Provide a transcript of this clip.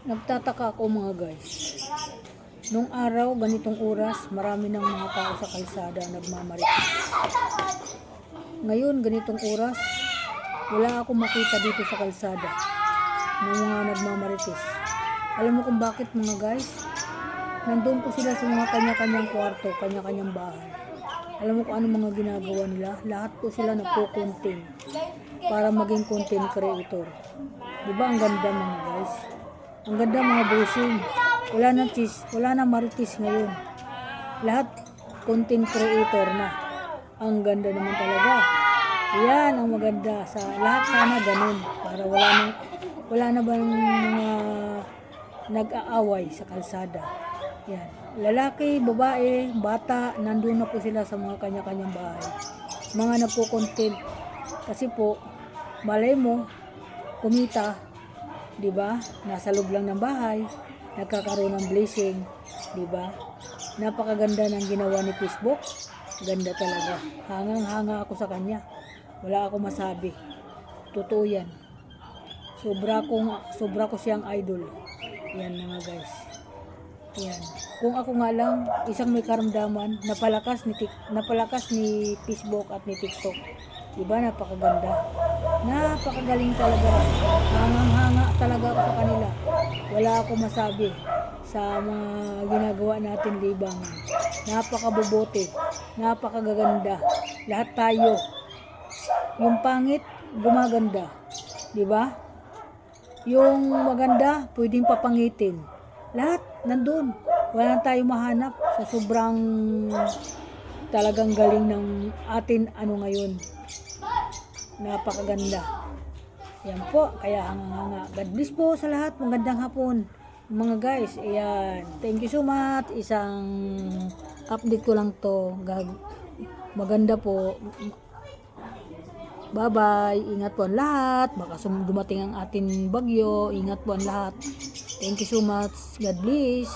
Nagtataka ako mga guys. Nung araw, ganitong oras, marami ng mga tao sa kalsada nagmamarites. Ngayon, ganitong oras, wala akong makita dito sa kalsada ng mga nagmamarites. Alam mo kung bakit mga guys? Nandun po sila sa mga kanya-kanyang kwarto, kanya-kanyang bahay. Alam mo kung ano mga ginagawa nila? Lahat po sila nagko-content para maging content creator. Diba ang ganda mga guys? Ang ganda mga bossing. Wala na marites ngayon. Lahat content creator na. Ang ganda naman talaga. Yan ang maganda sa lahat, sana ganun para wala na bang mga nag-aaway sa kalsada. Yan. Lalaki, babae, bata, nandun na po sila sa mga kanya-kanyang bahay. Mga nagko-content. Kasi po, malay mo, kumita, di ba? Nasa loob lang ng bahay, nagkakaroon ng blessing, di ba? Napakaganda ng ginawa ni Facebook. Ganda talaga. Hangang-hanga ako sa kanya. Wala akong masabi. Totoo yan. Sobra ko siyang idol. Yan mga guys. Yan. Kung ako nga lang, isang may karamdaman, napalakas ni Facebook at ni TikTok. Diba, napakaganda. Napakagaling talaga. Hangang-hanga talaga ako sa kanila. Wala akong masabi sa mga ginagawa natin libangan. Napakabubote. Napakagaganda. Lahat tayo. Yung pangit, gumaganda. Diba? Yung maganda, pwedeng papangitin. Lahat nandun. Wala na tayong mahanap sa sobrang talagang galing ng atin ngayon. Napakaganda. Yan po. Kaya hanga-hanga. God bless po sa lahat. Magandang hapon. Mga guys, ayan. Thank you so much. Isang update ko lang to. Maganda po. Bye-bye. Ingat po ang lahat. Baka dumating ang ating bagyo. Ingat po ang lahat. Thank you so much. God bless.